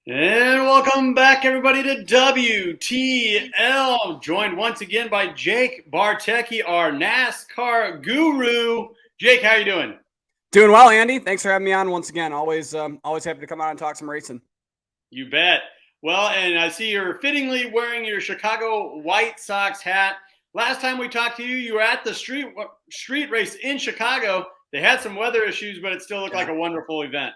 And welcome back, everybody, to WTL. Joined once again by Jake Bartecki, our NASCAR guru. Jake, how you doing? Doing well, Andy. Thanks for having me on once again. Always happy to come out and talk some racing. You bet. Well, and I see you're fittingly wearing your Chicago White Sox hat. Last time we talked to you, you were at the street race in Chicago. They had some weather issues, but it still looked like a wonderful event.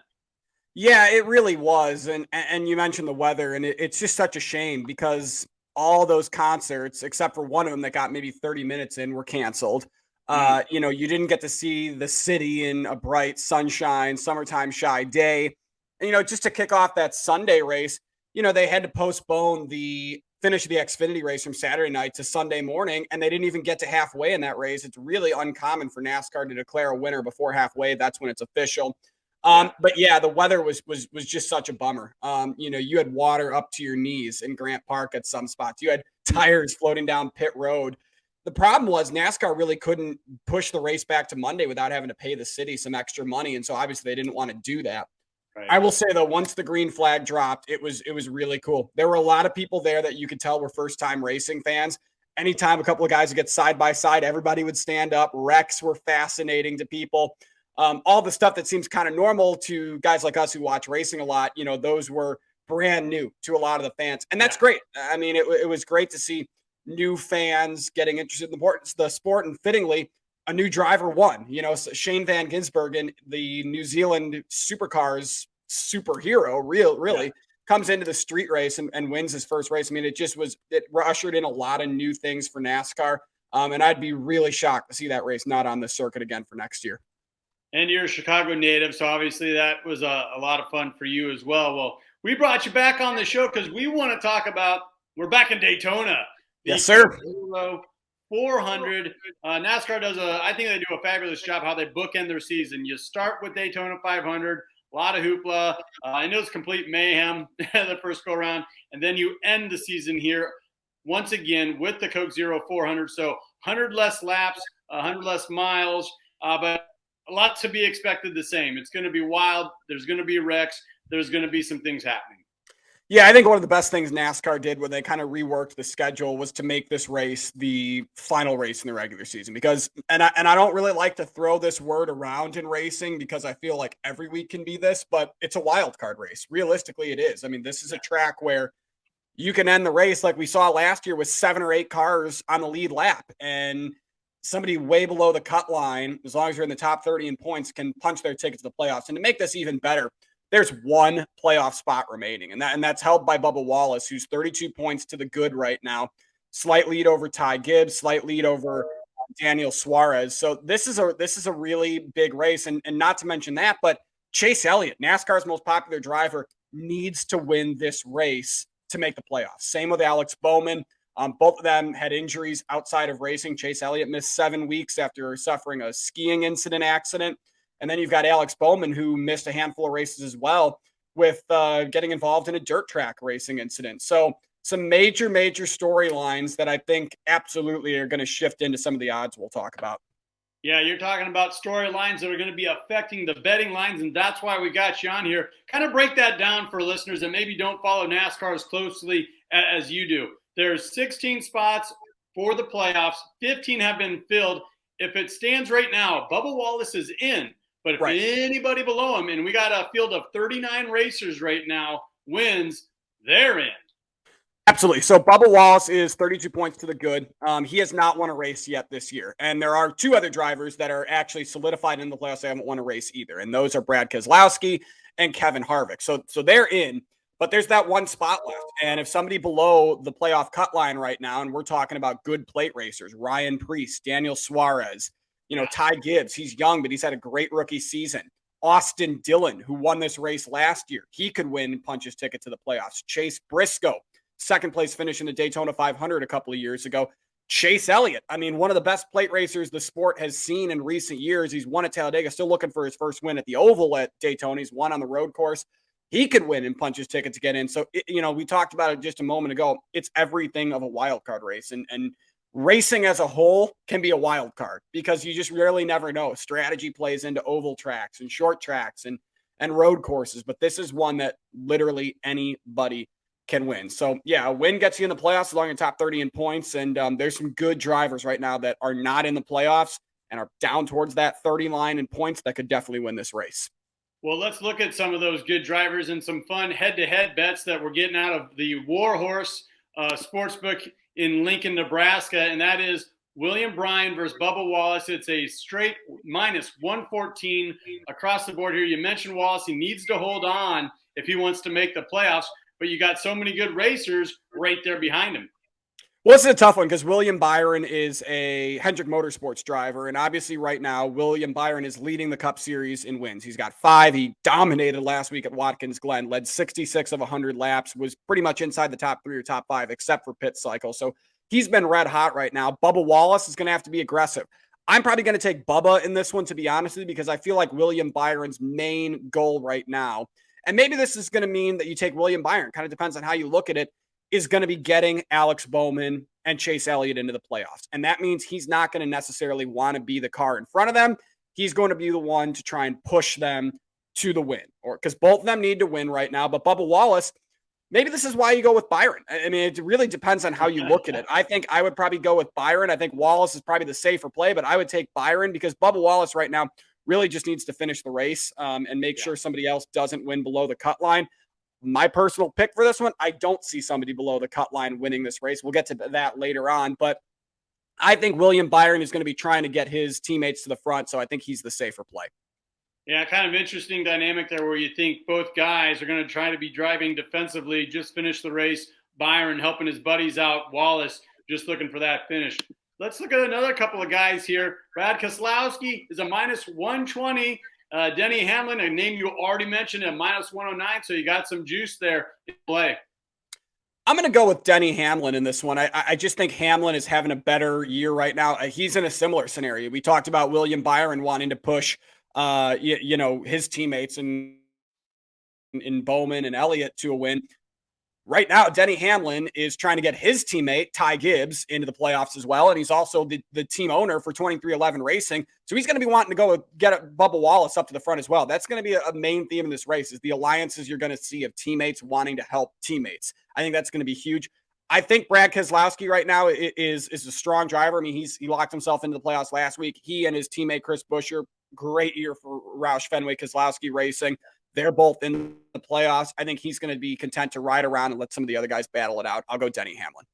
Yeah, it really was, and you mentioned the weather, and it's just such a shame because all those concerts, except for one of them that got maybe 30 minutes in, were canceled. You didn't get to see the city in a bright sunshine, summertime shy day. And, just to kick off that Sunday race, they had to postpone the finish of the Xfinity race from Saturday night to Sunday morning, and they didn't even get to halfway in that race. It's really uncommon for NASCAR to declare a winner before halfway. That's when it's official. But yeah, the weather was just such a bummer. You had water up to your knees in Grant Park at some spots. You had tires floating down pit road. The problem was NASCAR really couldn't push the race back to Monday without having to pay the city some extra money, and so obviously they didn't want to do that. Right. I will say though, once the green flag dropped, it was really cool. There were a lot of people there that you could tell were first time racing fans. Anytime a couple of guys would get side by side, everybody would stand up. Wrecks were fascinating to people. All the stuff that seems kind of normal to guys like us who watch racing a lot, those were brand new to a lot of the fans. And that's great. I mean, it was great to see new fans getting interested in the sport, and fittingly, a new driver won. Shane Van Gisbergen, the New Zealand supercars superhero, really comes into the street race and wins his first race. I mean, it ushered in a lot of new things for NASCAR. And I'd be really shocked to see that race not on the circuit again for next year. And you're a Chicago native, so obviously that was a lot of fun for you as well. Well, we brought you back on the show because we want to talk about, we're back in Daytona. Yes, sir. 400. NASCAR I think they do a fabulous job how they bookend their season. You start with Daytona 500, a lot of hoopla. I know it's complete mayhem the first go around, and then you end the season here once again with the Coke Zero 400. So 100 less laps, 100 less miles, but a lot to be expected the same. It's going to be wild. There's going to be wrecks. There's going to be some things happening. Yeah, I think one of the best things NASCAR did when they kind of reworked the schedule was to make this race the final race in the regular season. Because, and I don't really like to throw this word around in racing because I feel like every week can be this, but it's a wild card race. Realistically, it is. I mean, this is a track where you can end the race like we saw last year with 7 or 8 cars on the lead lap, and somebody way below the cut line, as long as you're in the top 30 in points, can punch their ticket to the playoffs. And to make this even better, there's one playoff spot remaining, and that's held by Bubba Wallace, who's 32 points to the good right now. Slight lead over Ty Gibbs, slight lead over Daniel Suarez. So this is a really big race, and not to mention that, but Chase Elliott, NASCAR's most popular driver, needs to win this race to make the playoffs. Same with Alex Bowman. Both of them had injuries outside of racing. Chase Elliott missed 7 weeks after suffering a skiing accident. And then you've got Alex Bowman, who missed a handful of races as well with getting involved in a dirt track racing incident. So some major storylines that I think absolutely are going to shift into some of the odds we'll talk about. Yeah, you're talking about storylines that are going to be affecting the betting lines, and that's why we got you on here. Kind of break that down for listeners that maybe don't follow NASCAR as closely as you do. There's 16 spots for the playoffs. 15 have been filled. If it stands right now, Bubba Wallace is in. But if anybody below him, and we got a field of 39 racers right now, wins, they're in. Absolutely. So Bubba Wallace is 32 points to the good. He has not won a race yet this year. And there are 2 other drivers that are actually solidified in the playoffs. They haven't won a race either. And those are Brad Keselowski and Kevin Harvick. So they're in. But there's that one spot left. And if somebody below the playoff cut line right now, and we're talking about good plate racers, Ryan Preece, Daniel Suarez, Ty Gibbs, he's young, but he's had a great rookie season. Austin Dillon, who won this race last year, he could win and punch his ticket to the playoffs. Chase Briscoe, second place finish in the Daytona 500 a couple of years ago. Chase Elliott, I mean, one of the best plate racers the sport has seen in recent years. He's won at Talladega, still looking for his first win at the Oval at Daytona. He's won on the road course. He could win and punch his ticket to get in. So, we talked about it just a moment ago. It's everything of a wild card race. And racing as a whole can be a wild card because you just really never know. Strategy plays into oval tracks and short tracks. And and road courses, but this is one that literally anybody can win. So yeah, a win gets you in the playoffs along the top 30 in points. And there's some good drivers right now that are not in the playoffs and are down towards that 30 line in points that could definitely win this race. Well, let's look at some of those good drivers and some fun head-to-head bets that we're getting out of the Warhorse Sportsbook in Lincoln, Nebraska, and that is William Bryan versus Bubba Wallace. It's a straight minus 114 across the board here. You mentioned Wallace. He needs to hold on if he wants to make the playoffs, but you got so many good racers right there behind him. Well, this is a tough one because William Byron is a Hendrick Motorsports driver. And obviously, right now, William Byron is leading the Cup Series in wins. He's got 5. He dominated last week at Watkins Glen, led 66 of 100 laps, was pretty much inside the top 3 or top 5, except for pit cycle. So he's been red hot right now. Bubba Wallace is going to have to be aggressive. I'm probably going to take Bubba in this one, to be honest with you, because I feel like William Byron's main goal right now, and maybe this is going to mean that you take William Byron, kind of depends on how you look at it, is going to be getting Alex Bowman and Chase Elliott into the playoffs. And that means he's not going to necessarily want to be the car in front of them. He's going to be the one to try and push them to the win, or because both of them need to win right now. But Bubba Wallace, maybe this is why you go with Byron. I mean, it really depends on how you look at it. I think I would probably go with Byron. I think Wallace is probably the safer play, but I would take Byron because Bubba Wallace right now really just needs to finish the race and make sure somebody else doesn't win below the cut line. My personal pick for this one, I don't see somebody below the cut line winning this race. We'll get to that later on, but I think William Byron is going to be trying to get his teammates to the front, so I think he's the safer play. Yeah, kind of interesting dynamic there where you think both guys are going to try to be driving defensively, just finish the race. Byron helping his buddies out. Wallace just looking for that finish. Let's look at another couple of guys here. Brad Keselowski is a minus 120. Denny Hamlin, a name you already mentioned, at minus 109, so you got some juice there in play. I'm going to go with Denny Hamlin in this one. I just think Hamlin is having a better year right now. He's in a similar scenario. We talked about William Byron wanting to push, his teammates in Bowman and Elliott to a win. Right now, Denny Hamlin is trying to get his teammate, Ty Gibbs, into the playoffs as well. And he's also the team owner for 2311 Racing. So he's going to be wanting to go get Bubba Wallace up to the front as well. That's going to be a main theme in this race is the alliances you're going to see of teammates wanting to help teammates. I think that's going to be huge. I think Brad Keselowski right now is a strong driver. I mean, he locked himself into the playoffs last week. He and his teammate, Chris Buescher, great year for Roush Fenway Keselowski Racing. They're both in the playoffs. I think he's going to be content to ride around and let some of the other guys battle it out. I'll go Denny Hamlin.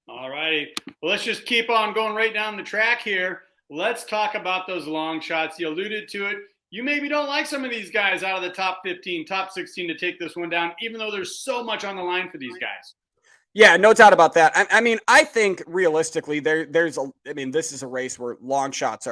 All righty. Well, let's just keep on going right down the track here. Let's talk about those long shots. You alluded to it. You maybe don't like some of these guys out of the top 15, top 16 to take this one down, even though there's so much on the line for these guys. Yeah, no doubt about that. I mean, I think realistically, this is a race where long shots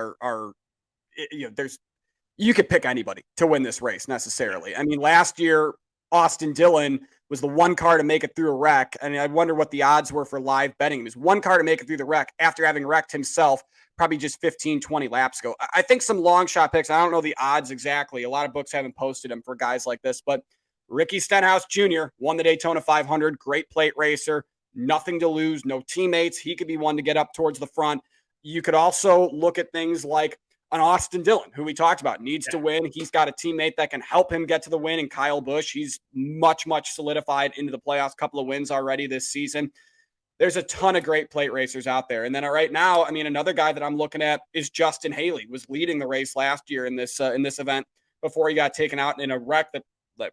you could pick anybody to win this race necessarily. I mean, last year, Austin Dillon was the one car to make it through a wreck. And I wonder what the odds were for live betting. It was one car to make it through the wreck after having wrecked himself probably just 15, 20 laps ago. I think some long shot picks, I don't know the odds exactly. A lot of books haven't posted them for guys like this, but Ricky Stenhouse Jr. won the Daytona 500, great plate racer, nothing to lose, no teammates. He could be one to get up towards the front. You could also look at things like an Austin Dillon, who we talked about, needs to win. He's got a teammate that can help him get to the win, and Kyle Busch. He's much, much solidified into the playoffs, couple of wins already this season. There's a ton of great plate racers out there. And then right now, I mean, another guy that I'm looking at is Justin Haley, was leading the race last year in this event before he got taken out in a wreck that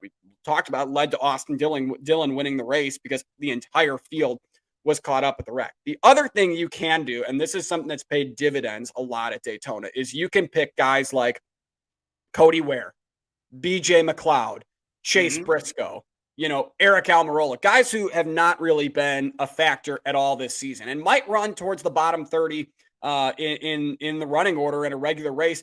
we talked about led to Austin Dillon winning the race because the entire field was caught up at the wreck. The other thing you can do, and this is something that's paid dividends a lot at Daytona, is you can pick guys like Cody Ware, BJ McLeod, Chase Briscoe, Eric Almirola, guys who have not really been a factor at all this season and might run towards the bottom 30 in the running order in a regular race.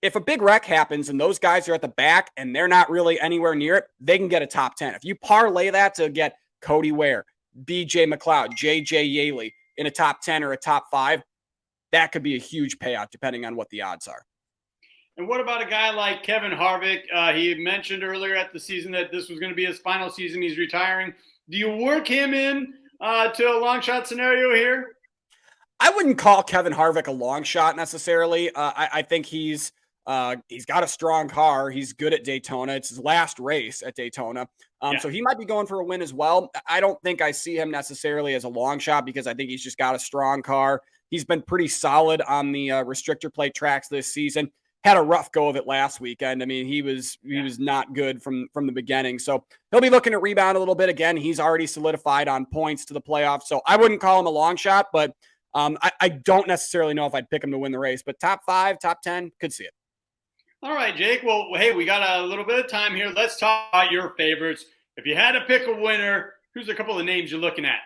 If a big wreck happens and those guys are at the back and they're not really anywhere near it, they can get a top 10. If you parlay that to get Cody Ware, BJ McLeod, JJ Yaley in a top 10 or a top 5, that could be a huge payout depending on what the odds are. And what about a guy like Kevin Harvick? He mentioned earlier at the season that this was going to be his final season. He's retiring. Do you work him in to a long shot scenario here? I wouldn't call Kevin Harvick a long shot necessarily. I think he's He's got a strong car. He's good at Daytona. It's his last race at Daytona. So he might be going for a win as well. I don't think I see him necessarily as a long shot because I think he's just got a strong car. He's been pretty solid on the restrictor plate tracks this season. Had a rough go of it last weekend. I mean, he was not good from the beginning. So he'll be looking to rebound a little bit. Again, he's already solidified on points to the playoffs. So I wouldn't call him a long shot, but I don't necessarily know if I'd pick him to win the race. But top 5, top 10, could see it. All right, Jake. Well, hey, we got a little bit of time here. Let's talk about your favorites. If you had to pick a winner, who's a couple of names you're looking at?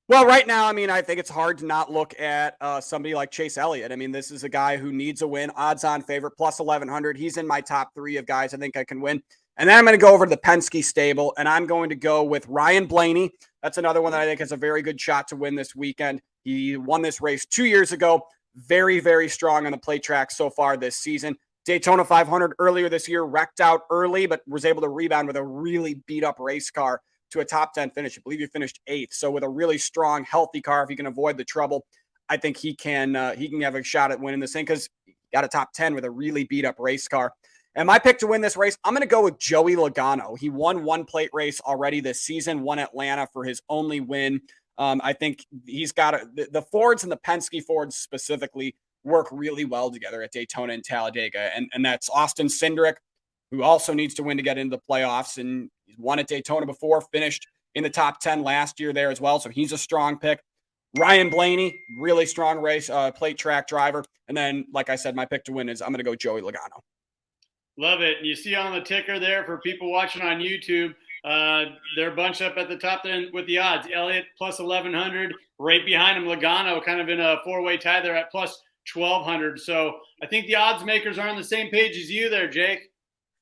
Well, right now, I mean, I think it's hard to not look at somebody like Chase Elliott. I mean, this is a guy who needs a win, odds-on favorite, plus 1,100. He's in my top 3 of guys I think I can win. And then I'm going to go over to the Penske stable, and I'm going to go with Ryan Blaney. That's another one that I think has a very good shot to win this weekend. He won this race 2 years ago. Very, very strong on the plate track so far this season. Daytona 500 earlier this year, wrecked out early, but was able to rebound with a really beat-up race car to a top 10 finish. I believe he finished 8th. So with a really strong, healthy car, if he can avoid the trouble, I think he can have a shot at winning this thing because he got a top 10 with a really beat-up race car. And my pick to win this race, I'm going to go with Joey Logano. He won one plate race already this season, won Atlanta for his only win. I think he's got the Fords and the Penske Fords specifically work really well together at Daytona and Talladega. And that's Austin Cindric, who also needs to win to get into the playoffs. And he's won at Daytona before, finished in the top 10 last year there as well. So he's a strong pick. Ryan Blaney, really strong race, plate track driver. And then, like I said, my pick to win is I'm going to go Joey Logano. Love it. And you see on the ticker there for people watching on YouTube, they're bunched up at the top then with the odds. Elliott plus 1,100, right behind him Logano, kind of in a 4-way tie there at plus 1,200. So I think the odds makers are on the same page as you there, Jake.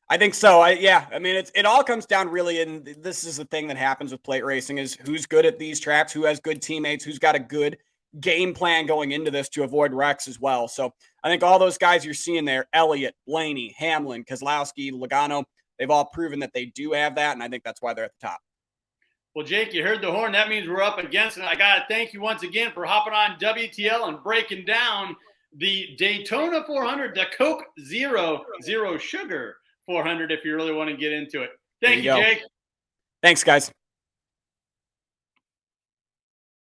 I think so. I mean, it all comes down really, and this is the thing that happens with plate racing is who's good at these tracks, who has good teammates, who's got a good game plan going into this to avoid wrecks as well. So I think all those guys you're seeing there, Elliott, Blaney, Hamlin, Keselowski, Logano, they've all proven that they do have that, and I think that's why they're at the top. Well, Jake, you heard the horn. That means we're up against it. I got to thank you once again for hopping on WTL and breaking down the Daytona 400, the Coke Zero Sugar 400 if you really want to get into it. Thank you, Jake. Thanks, guys.